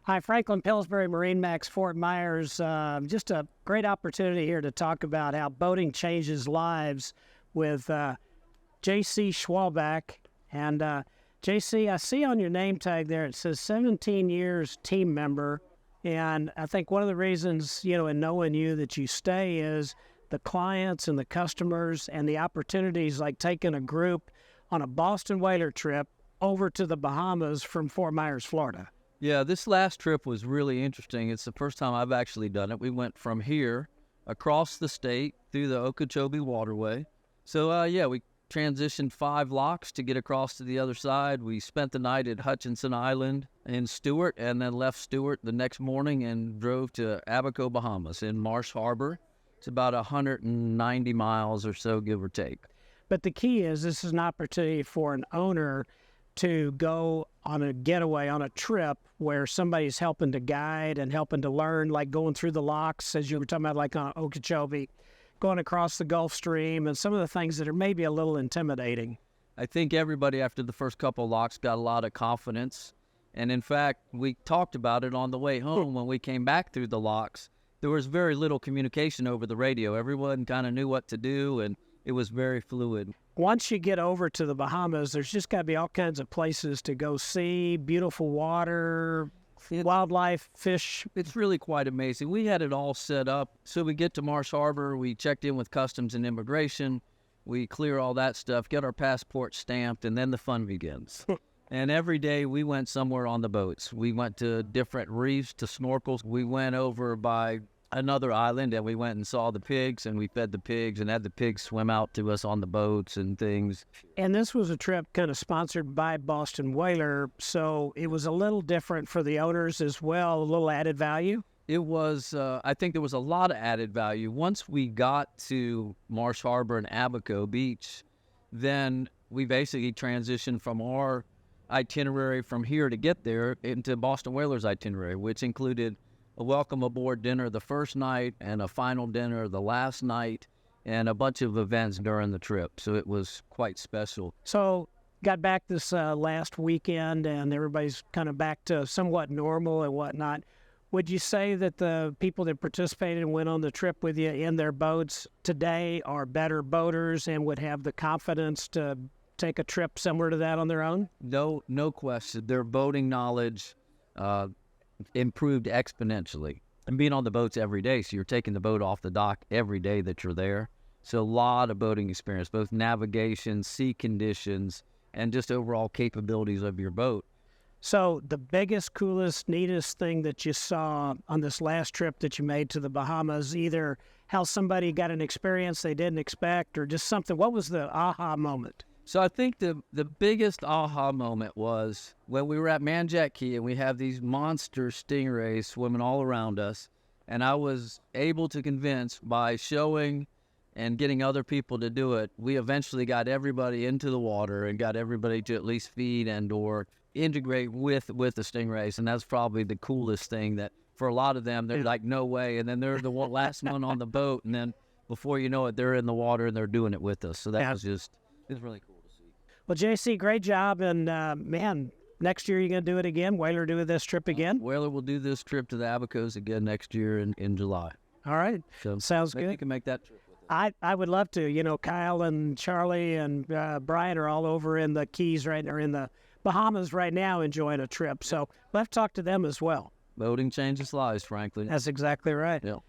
Hi, Franklin Pillsbury, MarineMax, Fort Myers. Just a great opportunity here to talk about how boating changes lives with JC Schwalback. And JC, I see on your name tag there, it says 17 years team member. And I think one of the reasons, in knowing you that you stay is the clients and the customers and the opportunities, like taking a group on a Boston whaler trip over to the Bahamas from Fort Myers, Florida. Yeah, this last trip was really interesting. It's the first time I've actually done it. We went from here across the state through the Okeechobee waterway. So, we transitioned 5 locks to get across to the other side. We spent the night at Hutchinson Island in Stewart and then left Stewart the next morning and drove to Abaco, Bahamas in Marsh Harbor. It's about 190 miles or so, give or take. But the key is this is an opportunity for an owner to go on a getaway, on a trip where somebody's helping to guide and helping to learn, like going through the locks, as you were talking about, like on Okeechobee, going across the Gulf Stream, and some of the things that are maybe a little intimidating. I think everybody after the first couple of locks got a lot of confidence. And in fact, we talked about it on the way home when we came back through the locks. There was very little communication over the radio. Everyone kind of knew what to do, and it was very fluid. Once you get over to the Bahamas, there's just got to be all kinds of places to go see, beautiful water, wildlife, fish. It's really quite amazing. We had it all set up. So we get to Marsh Harbor, we checked in with Customs and Immigration, we clear all that stuff, get our passport stamped, and then the fun begins. And every day we went somewhere on the boats. We went to different reefs to snorkels. We went over by another island and we went and saw the pigs, and we fed the pigs and had the pigs swim out to us on the boats and things. And this was a trip kind of sponsored by Boston Whaler, so it was a little different for the owners as well, a little added value. It was, I think there was a lot of added value. Once we got to Marsh Harbor and Abaco Beach, then we basically transitioned from our itinerary from here to get there into Boston Whaler's itinerary, which included a welcome aboard dinner the first night and a final dinner the last night and a bunch of events during the trip. So it was quite special. So got back this last weekend and everybody's kind of back to somewhat normal and whatnot. Would you say that the people that participated and went on the trip with you in their boats today are better boaters and would have the confidence to take a trip similar to that on their own? No question. Their boating knowledge improved exponentially. And being on the boats every day, so you're taking the boat off the dock every day that you're there. So a lot of boating experience, both navigation, sea conditions, and just overall capabilities of your boat. So the biggest, coolest, neatest thing that you saw on this last trip that you made to the Bahamas, either how somebody got an experience they didn't expect or just something, what was the aha moment? So I think the biggest aha moment was when we were at Manjack Key and we have these monster stingrays swimming all around us. And I was able to convince by showing and getting other people to do it, we eventually got everybody into the water and got everybody to at least feed and or integrate with the stingrays. And that's probably the coolest thing, that for a lot of them, they're like, no way. And then they're the last one on the boat. And then before you know it, they're in the water and they're doing it with us. So that was just, it's really cool. Well, JC, great job. And, man, next year you're going to do it again? Whaler do this trip again? Whaler will do this trip to the Abacos again next year in July. All right. So sounds good. You can make that trip with us. I would love to. Kyle and Charlie and Brian are all over in the Keys or in the Bahamas right now enjoying a trip. So we'll have to talk to them as well. Boating changes lives, Franklin. That's exactly right. Yeah.